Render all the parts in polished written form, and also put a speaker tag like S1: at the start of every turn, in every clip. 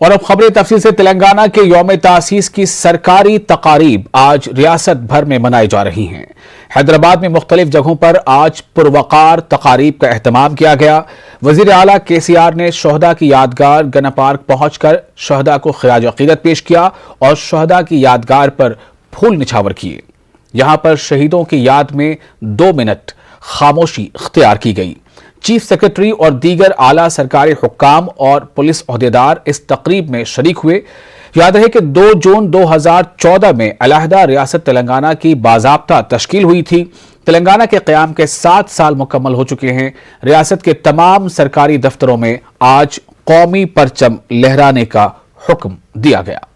S1: और अब खबरें तफसील से। तेलंगाना के यौम तासीस की सरकारी तकारीब आज रियासत भर में मनाई जा रही हैं। हैदराबाद में मुख्तलिफ जगहों पर आज पुरवकार तकारीब का एहतमाम किया गया। वजीर आला KCR ने शहदा की यादगार गना पार्क पहुंचकर शहदा को खिराज अकीदत पेश किया और शहदा की यादगार पर फूल निछावर किए। यहां पर शहीदों की याद में 2 मिनट खामोशी इख्तियार की गई। चीफ सेक्रेटरी और दीगर आला सरकारी हुक्काम और पुलिस ओहदेदार इस तकरीब में शरीक हुए। याद रहे कि 2 जून 2014 में अलहदा रियासत तेलंगाना की बाज़ाब्ता तश्कील हुई थी। तेलंगाना के क़याम के 7 साल मुकम्मल हो चुके हैं। रियासत के तमाम सरकारी दफ्तरों में आज कौमी परचम लहराने का हुक्म दिया गया।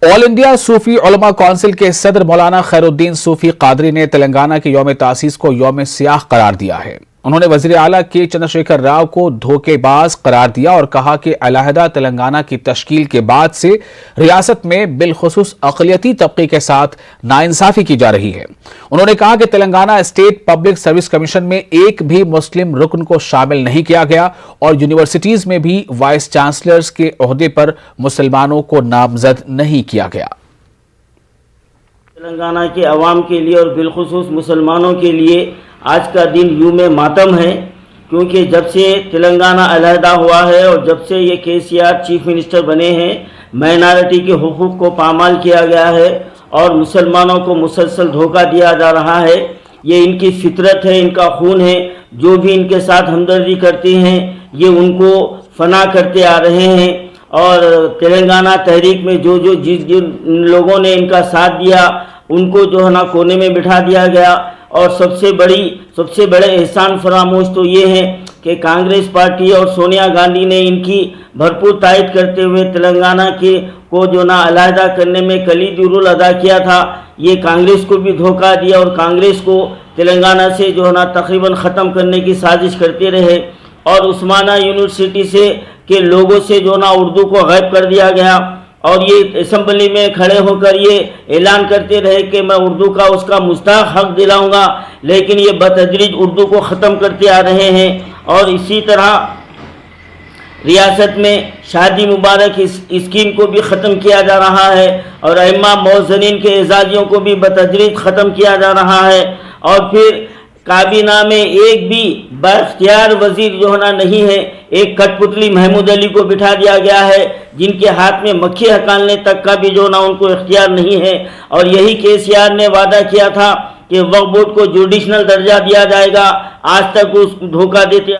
S1: ऑल इंडिया सूफी उलमा काउंसिल के सदर मौलाना खैरुद्दीन सूफी कादरी ने तेलंगाना के यौम तासीस को यौम सियाह करार दिया है। उन्होंने वजीर आला के चंद्रशेखर राव को धोखेबाज करार दिया और कहा कि अलहदा तेलंगाना की तश्कील के बाद से रियासत में बिलखुसूस अक़लियती तबके के साथ नाइंसाफी की जा रही है। उन्होंने कहा कि Telangana state public service commission में एक भी मुस्लिम रुकन को शामिल नहीं किया गया और यूनिवर्सिटीज में भी वाइस चांसलर्स के ओहदे पर मुसलमानों को नामजद नहीं किया गया।
S2: तेलंगाना के अवाम के लिए और बिलखुसूस मुसलमानों के लिए आज का दिन यूम मातम है, क्योंकि जब से तेलंगाना अलहदा हुआ है और जब से ये KCR चीफ मिनिस्टर बने हैं, माइनॉरिटी के हुकूक को पामाल किया गया है और मुसलमानों को मुसलसल धोखा दिया जा रहा है। ये इनकी फितरत है, इनका खून है। जो भी इनके साथ हमदर्दी करते हैं ये उनको फना करते आ रहे हैं। और तेलंगाना तहरीक में जिन लोगों ने इनका साथ दिया उनको जो है ना कोने में बिठा दिया गया। और सबसे बड़े एहसान फरामोश तो ये है कि कांग्रेस पार्टी और सोनिया गांधी ने इनकी भरपूर तायद करते हुए तेलंगाना के को जो ना अलहदा करने में कलीदी रोल अदा किया था। ये कांग्रेस को भी धोखा दिया और कांग्रेस को तेलंगाना से जो है ना तकरीबन ख़त्म करने की साजिश करते रहे। और उस्माना यूनिवर्सिटी से के लोगों से जो ना उर्दू को गायब कर दिया गया और ये असेंबली में खड़े होकर ये ऐलान करते रहे कि मैं उर्दू का उसका मुस्ताक हक दिलाऊंगा, लेकिन ये बतदरीज उर्दू को ख़त्म करते आ रहे हैं। और इसी तरह रियासत में शादी मुबारक स्कीम को भी ख़त्म किया जा रहा है और अइम्मा मौज़नीन के एजाजियों को भी बतदरीज ख़त्म किया जा रहा है। और फिर काबीना में एक भी बाख्तियार वजीर जो होना नहीं है। एक कठपुतली महमूद अली को बिठा दिया गया है जिनके हाथ में मक्खी हकालने तक का भी जो ना उनको इख्तियार नहीं है। और यही KCR ने वादा किया था कि वक्फ बोर्ड को जुडिशनल दर्जा दिया जाएगा, आज तक उस धोखा देते।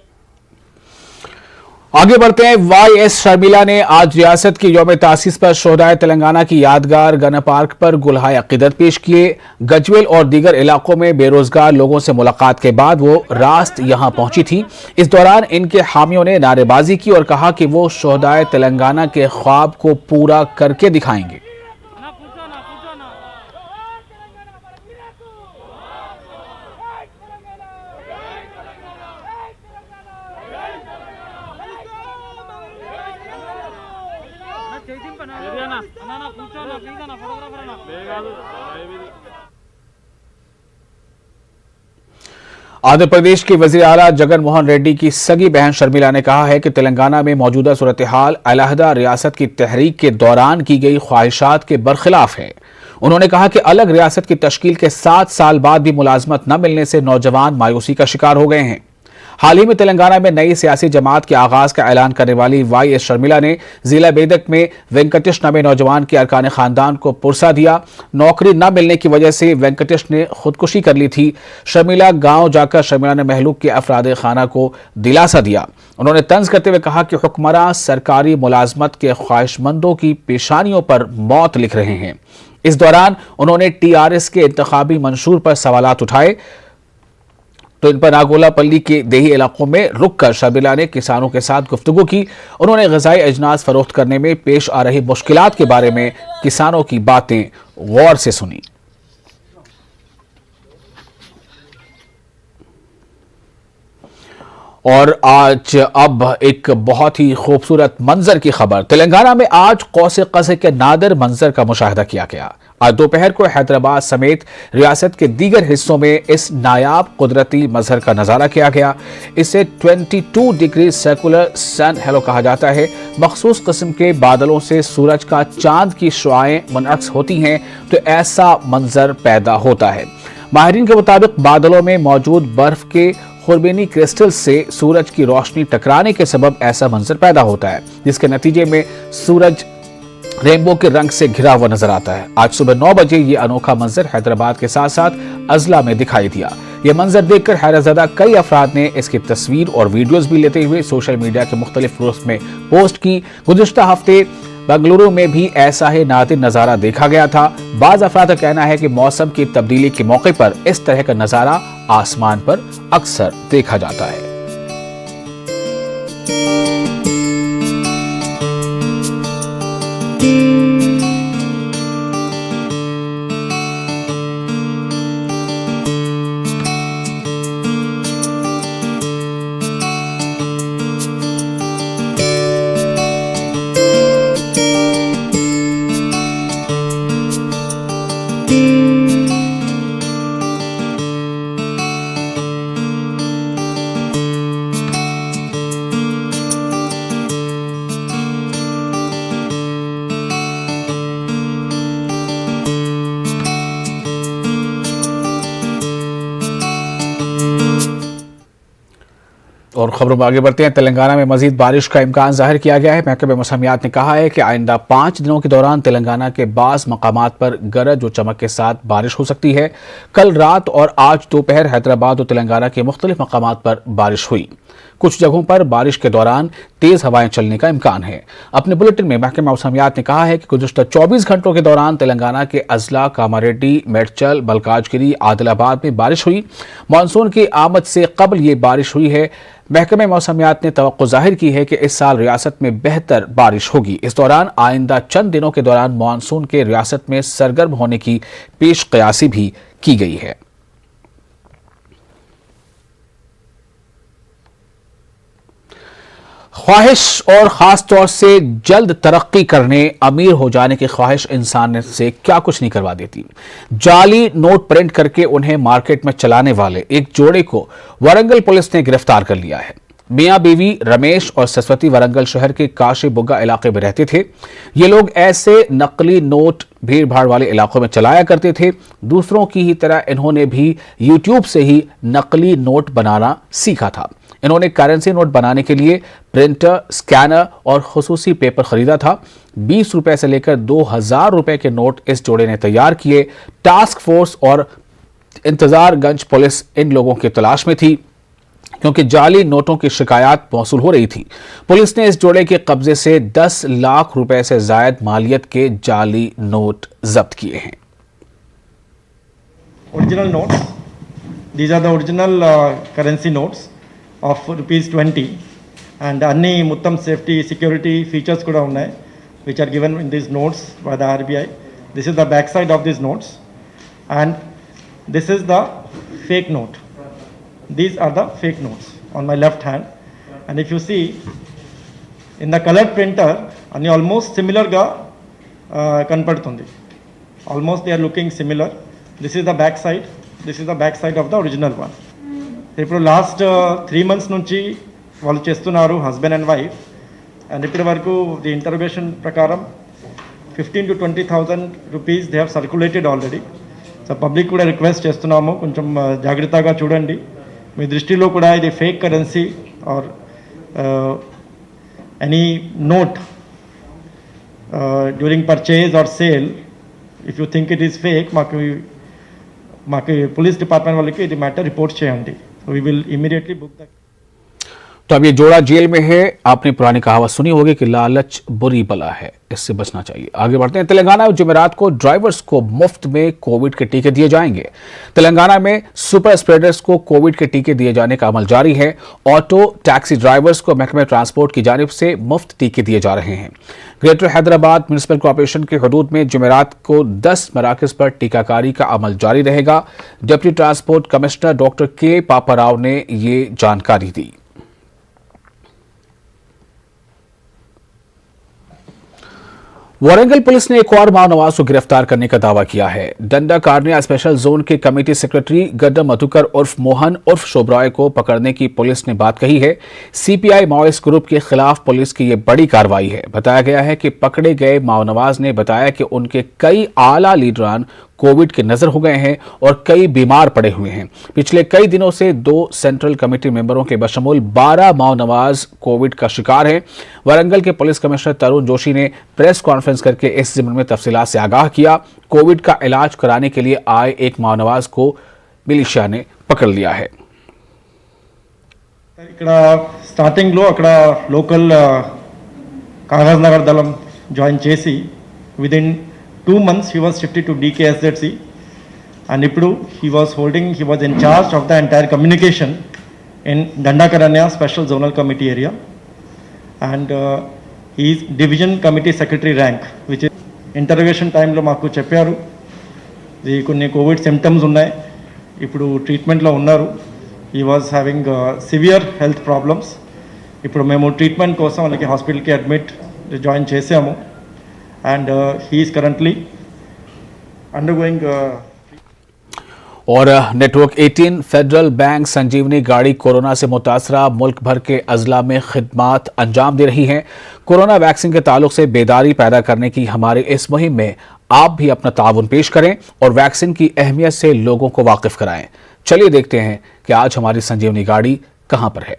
S1: आगे बढ़ते हैं। YS शर्मिला ने आज रियासत की यौम तासीस पर शोहदाए तेलंगाना की यादगार गना पार्क पर गुलहाए अकीदत पेश किए। गजवेल और दीगर इलाकों में बेरोजगार लोगों से मुलाकात के बाद वो रास्त यहां पहुंची थी। इस दौरान इनके हामियों ने नारेबाजी की और कहा कि वो शोहदाए तेलंगाना के ख्वाब को पूरा करके दिखाएंगे। आंध्र प्रदेश के वजीर आला जगन मोहन रेड्डी की सगी बहन शर्मिला ने कहा है कि तेलंगाना में मौजूदा सूरत हाल अलहदा रियासत की तहरीक के दौरान की गई ख्वाहिशात के बरखिलाफ है। उन्होंने कहा कि अलग रियासत की तश्कील के 7 साल बाद भी मुलाजमत न मिलने से नौजवान मायूसी का शिकार हो गए हैं। हाल ही में तेलंगाना में नई सियासी जमात के आगाज का ऐलान करने वाली YS शर्मिला ने जिला बेदक में वेंकटेश नामे नौजवान के अरकान खानदान को पुरसा दिया। नौकरी न मिलने की वजह से वेंकटेश ने खुदकुशी कर ली थी। शर्मिला गांव जाकर शर्मिला ने महलूक के अफराद खाना को दिलासा दिया। उन्होंने तंज करते हुए कहा कि हुक्मरान सरकारी मुलाजमत के ख्वाहिशमंदों की पेशानियों पर मौत लिख रहे हैं। इस दौरान उन्होंने TRS के इंतखाबी मंशूर पर सवालात उठाए तो इन पर नागोला पल्ली के देही इलाकों में रुक कर शर्मिला ने किसानों के साथ गुफ्तगू की। उन्होंने ग़िज़ाई अजनास फरोख्त करने में पेश आ रही मुश्किलात के बारे में किसानों की बातें गौर से सुनी। और आज अब एक बहुत ही खूबसूरत मंजर की खबर। तेलंगाना में आज कौसे कसे के नादिर मंजर का मुशाहिदा किया गया। आज दोपहर को हैदराबाद समेत रियासत के दीगर हिस्सों में इस नायाब कुदरती मंजर का नजारा किया गया। इसे 22 डिग्री सर्कुलर सन हेलो कहा जाता है। मखसूस किस्म के बादलों से सूरज का चांद की शुआएं मुनअक्स होती हैं तो ऐसा मंजर पैदा होता है। माहिरीन के मुताबिक बादलों में मौजूद बर्फ के खुरबेनी क्रिस्टल से सूरज की रोशनी टकराने के सबब ऐसा मंजर पैदा होता है, जिसके नतीजे में सूरज रेनबो के रंग से घिरा हुआ नजर आता है। आज सुबह 9 बजे ये अनोखा मंजर हैदराबाद के साथ साथ अजला में दिखाई दिया। ये मंजर देखकर हैरतज़दा कई अफराद ने इसकी तस्वीर और वीडियोस भी लेते हुए सोशल मीडिया के मुख्तलिफ ग्रुप्स में पोस्ट की। गुज़िश्ता हफ्ते बेंगलुरु में भी ऐसा ही नादिर नज़ारा देखा गया था। बाज़ अफराद का कहना है कि मौसम की तब्दीली के मौके पर इस तरह का नज़ारा आसमान पर अक्सर देखा जाता है। और खबरों में आगे बढ़ते हैं। तेलंगाना में मजीद बारिश का इम्कान जाहिर किया गया है। महकमे मौसमियात ने कहा है कि आइंदा 5 दिनों के दौरान तेलंगाना के बाज़ मकामात पर गरज और चमक के साथ बारिश हो सकती है। कल रात और आज दोपहर हैदराबाद और तेलंगाना के मुख्तलिफ मकामात पर बारिश हुई। कुछ जगहों पर बारिश के दौरान तेज हवाएं चलने का इम्कान है। अपने बुलेटिन में महकमा मौसमियात ने कहा है कि गुज़िश्ता 24 घंटों के दौरान तेलंगाना के अजला, कामारेड्डी, मेडचल, मलकाजगिरी, आदिलाबाद में बारिश हुई। मानसून की आमद से कबल ये बारिश हुई है। महकमे मौसमियात ने तवक्को जाहिर की है कि इस साल रियासत में बेहतर बारिश होगी। इस दौरान आइंदा चंद दिनों के दौरान मानसून के रियासत में सरगर्म होने की पेश क़यासी भी की गई है। ख्वाहिश और ख़ास तौर से जल्द तरक्की करने, अमीर हो जाने की ख्वाहिश इंसान से क्या कुछ नहीं करवा देती। जाली नोट प्रिंट करके उन्हें मार्केट में चलाने वाले एक जोड़े को वारंगल पुलिस ने गिरफ्तार कर लिया है। मियां बीवी रमेश और सरस्वती वारंगल शहर के काशीबुग्गा इलाके में रहते थे। ये लोग ऐसे नकली नोट भीड़ भाड़ वाले इलाकों में चलाया करते थे। दूसरों की ही तरह इन्होंने भी यूट्यूब से ही नकली नोट बनाना सीखा था। इन्होंने करेंसी नोट बनाने के लिए प्रिंटर, स्कैनर और खुसूसी पेपर खरीदा था। 20 रुपए से लेकर 2000 रुपए के नोट इस जोड़े ने तैयार किए। टास्क फोर्स और इंतजारगंज पुलिस इन लोगों की तलाश में थी, क्योंकि जाली नोटों की शिकायत मौसूल हो रही थी। पुलिस ने इस जोड़े के कब्जे से 10 लाख रुपए से जायद मालियत के जाली नोट जब्त किए हैं।
S3: Original notes. These are the original currency notes of ₹20, and अन्नी Muttam safety security features kuda unnai, which are given in these notes by the RBI. This is the back side of these notes, and this is the fake note. These are the fake notes on my left hand, and if you see in the colored printer, अन्नी almost similar ga kanpadutundi. Almost they are looking similar. This is the back side. This is the back side of the original one. ఇప్పుడు last 3 months నుంచి వాళ్ళు చేస్తున్నారు, husband and wife. And ఇప్పటి వరకు the intuition ప్రకారం 15,000 to 20,000 rupees they have circulated already. So public కూడా request చేస్తున్నాము, కొంచెం జాగ్రత్తగా చూడండి. మీ దృష్టిలో కూడా ఇది fake currency or any note during purchase or sale, if you think it is fake, మాకు पुलिस डिपार्टमेंट వాళ్ళకి ఇది మ్యాటర్ రిపోర్ట్ చేయండి. We will immediately book the.
S1: तो अब ये जोड़ा जेल में है। आपने पुरानी कहावत सुनी होगी कि लालच बुरी बला है, इससे बचना चाहिए। आगे बढ़ते हैं। तेलंगाना में जुमेरात को ड्राइवर्स को मुफ्त में कोविड के टीके दिए जाएंगे। तेलंगाना में सुपर स्प्रेडर्स को कोविड के टीके दिए जाने का अमल जारी है। ऑटो टैक्सी ड्राइवर्स को महकमे ट्रांसपोर्ट की जानिब से मुफ्त टीके दिए जा रहे हैं। ग्रेटर हैदराबाद म्यूनिसिपल कॉर्पोरेशन के हदूद में जुमेरात को 10 मराकज़ पर टीकाकारी का अमल जारी रहेगा। डिप्टी ट्रांसपोर्ट कमिश्नर डॉक्टर के पापाराव ने ये जानकारी दी। वारंगल पुलिस ने एक और माओनवाज को गिरफ्तार करने का दावा किया है। डंडा कार्निया स्पेशल जोन के कमेटी सेक्रेटरी गड्डा मधुकर उर्फ मोहन उर्फ शोभराय को पकड़ने की पुलिस ने बात कही है। सीपीआई माओइस्ट ग्रुप के खिलाफ पुलिस की यह बड़ी कार्रवाई है। बताया गया है कि पकड़े गए माओनवाज ने बताया कि उनके कई आला लीडरान कोविड के नजर हो गए हैं और कई बीमार पड़े हुए हैं। पिछले कई दिनों से 2 सेंट्रल कमेटी मेंबरों के बशमूल 12 माओनवाज कोविड का शिकार हैं। वारंगल के पुलिस कमिश्नर तरुण जोशी ने प्रेस कॉन्फ्रेंस करके इस जिम्मे में तफसीलात से आगाह किया। कोविड का इलाज कराने के लिए आए एक माओनवाज को मिलिशिया ने पकड़ लिया है।
S3: स्टार्टिंग लोकल कागज नगर दलम ज्वाइन చేసి within 2 months he was shifted to DKSZC and Ippudu he was in charge of the entire communication in Dandakaranya Special Zonal Committee area and he is Division Committee Secretary rank, which is interrogation time lo maaku chepparu the konni COVID symptoms unnai, ippudu treatment lo unnaru. He was having severe health problems. ippudu memu treatment kosam alaki hospital ki admit join chesamu and he is currently undergoing
S1: और network 18 federal bank संजीवनी गाड़ी corona से मुतासरा मुल्क भर के अजला में खिदमात अंजाम दे रही हैं। कोरोना वैक्सीन के ताल्लुक से बेदारी पैदा करने की हमारी इस मुहिम में आप भी अपना ताउन पेश करें और वैक्सीन की अहमियत से लोगों को वाकिफ कराएं। चलिए देखते हैं कि आज हमारी संजीवनी गाड़ी कहां पर है।